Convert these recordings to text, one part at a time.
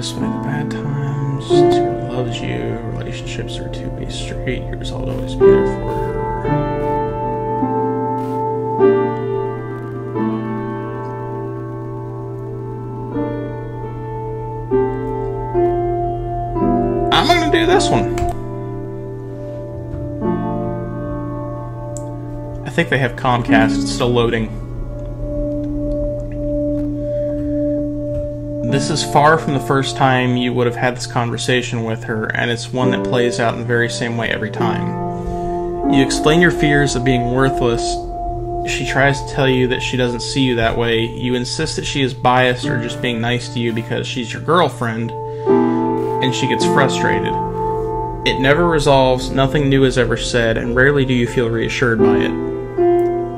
despite the bad times. She really loves you. Relationships are a two-way street. You're resolved to always be there for her. I'm gonna do this one. I think they have Comcast. It's still loading. This is far from the first time you would have had this conversation with her, and it's one that plays out in the very same way every time. You explain your fears of being worthless. She tries to tell you that she doesn't see you that way. You insist that she is biased or just being nice to you because she's your girlfriend, and she gets frustrated. It never resolves, nothing new is ever said, and rarely do you feel reassured by it.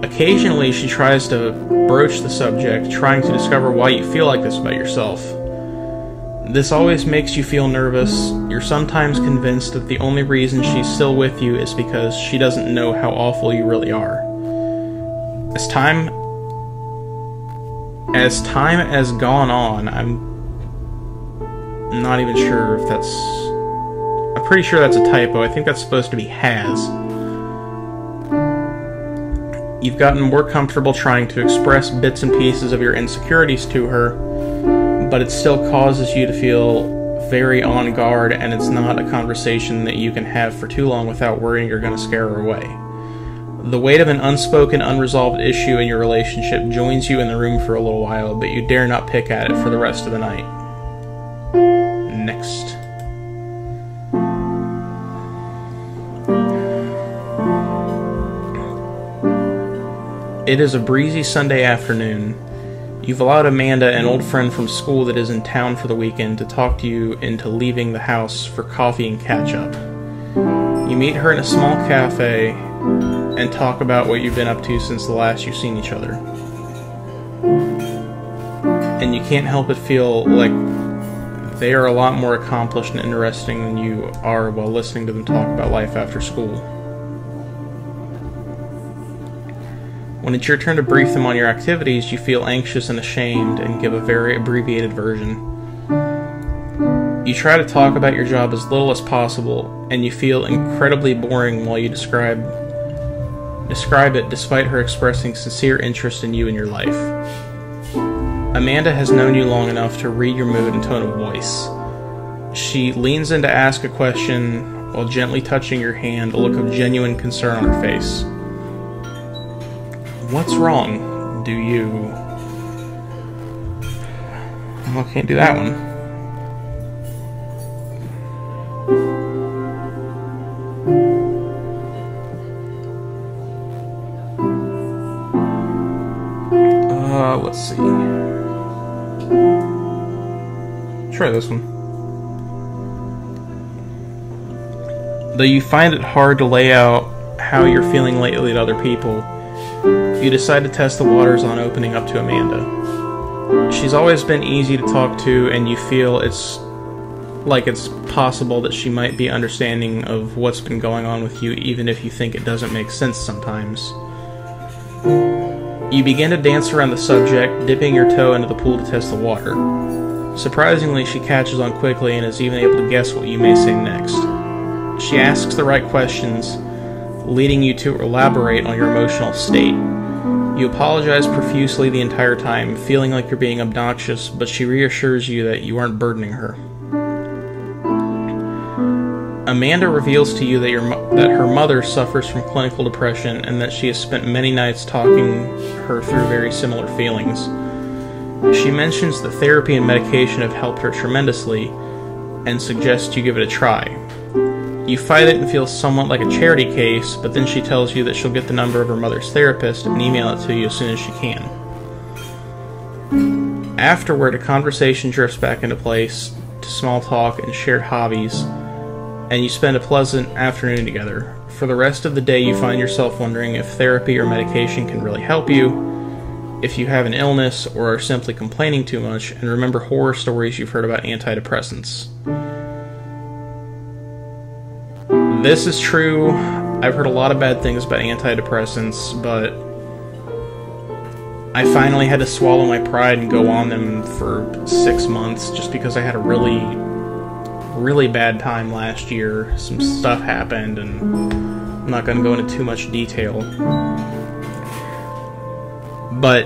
Occasionally, she tries to broach the subject, trying to discover why you feel like this about yourself. This always makes you feel nervous. You're sometimes convinced that the only reason she's still with you is because she doesn't know how awful you really are. As time has gone on, I'm not even sure if that's... I'm pretty sure that's a typo. I think that's supposed to be has. You've gotten more comfortable trying to express bits and pieces of your insecurities to her, but it still causes you to feel very on guard, and it's not a conversation that you can have for too long without worrying you're going to scare her away. The weight of an unspoken, unresolved issue in your relationship joins you in the room for a little while, but you dare not pick at it for the rest of the night. Next. It is a breezy Sunday afternoon. You've allowed Amanda, an old friend from school that is in town for the weekend, to talk to you into leaving the house for coffee and catch-up. You meet her in a small cafe and talk about what you've been up to since the last you've seen each other. And you can't help but feel like they are a lot more accomplished and interesting than you are while listening to them talk about life after school. When it's your turn to brief them on your activities, you feel anxious and ashamed and give a very abbreviated version. You try to talk about your job as little as possible, and you feel incredibly boring while you describe it despite her expressing sincere interest in you and your life. Amanda has known you long enough to read your mood and tone of voice. She leans in to ask a question while gently touching your hand, a look of genuine concern on her face. What's wrong? Do you... Well, I can't do that one. Let's see. Try this one. Though you find it hard to lay out how you're feeling lately to other people, you decide to test the waters on opening up to Amanda. She's always been easy to talk to, and you feel it's possible that she might be understanding of what's been going on with you, even if you think it doesn't make sense sometimes. You begin to dance around the subject, dipping your toe into the pool to test the water. Surprisingly, she catches on quickly and is even able to guess what you may say next. She asks the right questions, leading you to elaborate on your emotional state. You apologize profusely the entire time, feeling like you're being obnoxious, but she reassures you that you aren't burdening her. Amanda reveals to you that her mother suffers from clinical depression and that she has spent many nights talking her through very similar feelings. She mentions that therapy and medication have helped her tremendously and suggests you give it a try. You fight it and feel somewhat like a charity case, but then she tells you that she'll get the number of her mother's therapist and email it to you as soon as she can. Afterward, a conversation drifts back into place to small talk and shared hobbies, and you spend a pleasant afternoon together. For the rest of the day, you find yourself wondering if therapy or medication can really help you, if you have an illness or are simply complaining too much, and remember horror stories you've heard about antidepressants. This is true. I've heard a lot of bad things about antidepressants, but I finally had to swallow my pride and go on them for 6 months just because I had a really bad time last year. Some stuff happened, and I'm not going to go into too much detail. But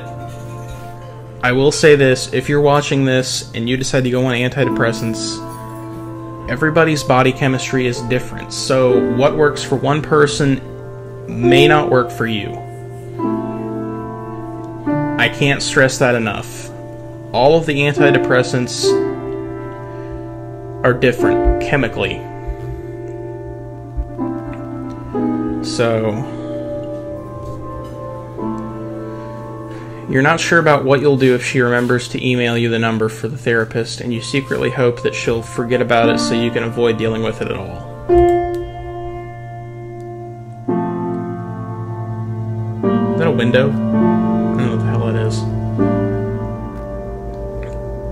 I will say this, if you're watching this and you decide to go on antidepressants, everybody's body chemistry is different. So what works for one person may not work for you. I can't stress that enough. All of the antidepressants are different chemically. So, you're not sure about what you'll do if she remembers to email you the number for the therapist, and you secretly hope that she'll forget about it so you can avoid dealing with it at all. Is that a window? I don't know what the hell that is.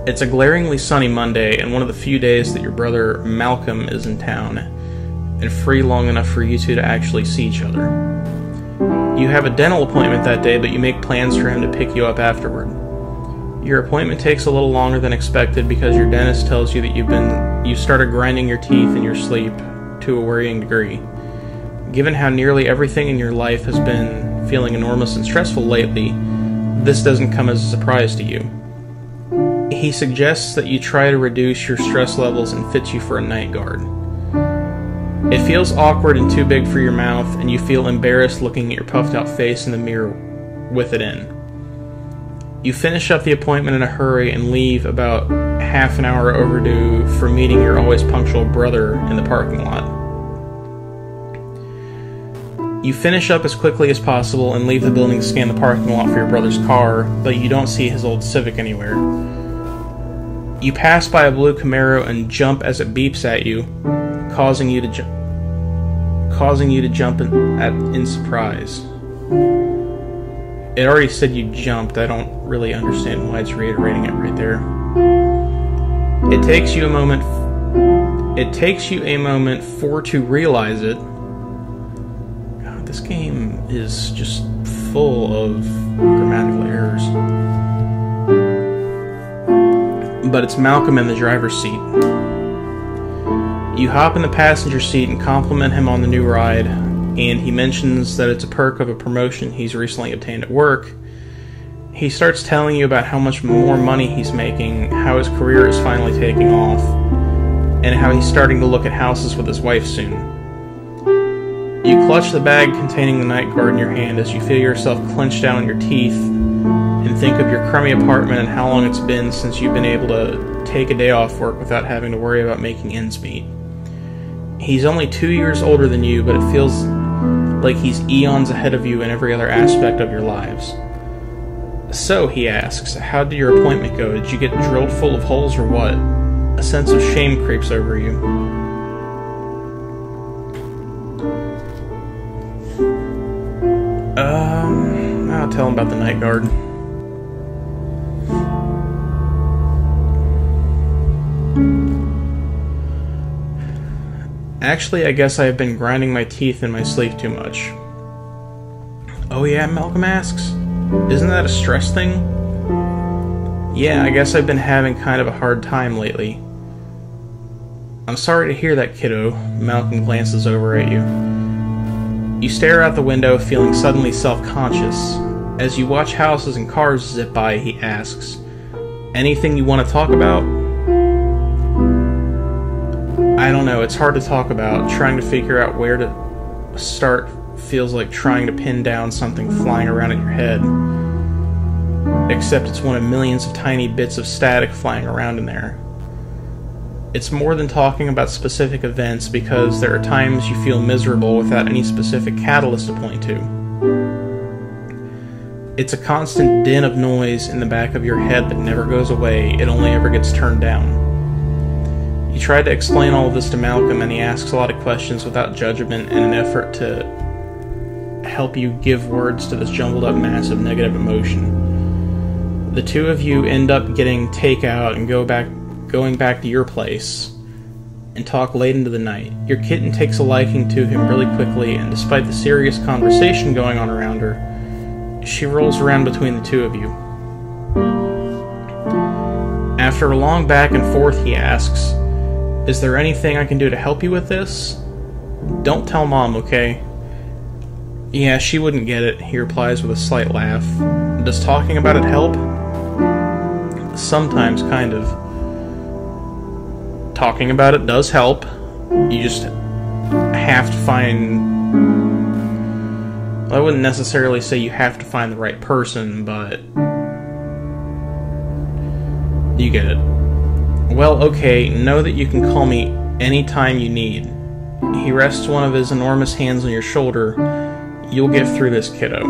It's a glaringly sunny Monday, and one of the few days that your brother Malcolm is in town, and free long enough for you two to actually see each other. You have a dental appointment that day, but you make plans for him to pick you up afterward. Your appointment takes a little longer than expected because your dentist tells you that you started grinding your teeth in your sleep to a worrying degree. Given how nearly everything in your life has been feeling enormous and stressful lately, this doesn't come as a surprise to you. He suggests that you try to reduce your stress levels and fits you for a night guard. It feels awkward and too big for your mouth, and you feel embarrassed looking at your puffed out face in the mirror with it in. You finish up the appointment in a hurry and leave about half an hour overdue for meeting your always punctual brother in the parking lot. You finish up as quickly as possible and leave the building to scan the parking lot for your brother's car, but you don't see his old Civic anywhere. You pass by a blue Camaro and jump as it beeps at you, causing you to jump in surprise. It already said you jumped. I don't really understand why it's reiterating it right there. It takes you a moment for to realize it. God, this game is just full of grammatical errors. But it's Malcolm in the driver's seat. You hop in the passenger seat and compliment him on the new ride, and he mentions that it's a perk of a promotion he's recently obtained at work. He starts telling you about how much more money he's making, how his career is finally taking off, and how he's starting to look at houses with his wife soon. You clutch the bag containing the night guard in your hand as you feel yourself clench down on your teeth and think of your crummy apartment and how long it's been since you've been able to take a day off work without having to worry about making ends meet. He's only 2 years older than you, but it feels like he's eons ahead of you in every other aspect of your lives. So, he asks, how did your appointment go? Did you get drilled full of holes or what? A sense of shame creeps over you. I'll tell him about the night guard. Actually, I guess I have been grinding my teeth in my sleep too much. Oh yeah, Malcolm asks. Isn't that a stress thing? Yeah, I guess I've been having kind of a hard time lately. I'm sorry to hear that, kiddo. Malcolm glances over at you. You stare out the window, feeling suddenly self-conscious. As you watch houses and cars zip by, he asks, anything you want to talk about? I don't know, it's hard to talk about. Trying to figure out where to start feels like trying to pin down something flying around in your head. Except it's one of millions of tiny bits of static flying around in there. It's more than talking about specific events because there are times you feel miserable without any specific catalyst to point to. It's a constant din of noise in the back of your head that never goes away, it only ever gets turned down. You try to explain all of this to Malcolm, and he asks a lot of questions without judgment in an effort to help you give words to this jumbled up mass of negative emotion. The two of you end up getting takeout and going back to your place and talk late into the night. Your kitten takes a liking to him really quickly, and despite the serious conversation going on around her, She rolls around between the two of you. After a long back and forth, he asks, "Is there anything I can do to help you with this? Don't tell Mom, okay?" "Yeah, she wouldn't get it," he replies with a slight laugh. "Does talking about it help?" "Sometimes, kind of." Talking about it does help. You just have to find... I wouldn't necessarily say you have to find the right person, but... you get it. "Well, okay, know that you can call me anytime you need." He rests one of his enormous hands on your shoulder. "You'll get through this, kiddo."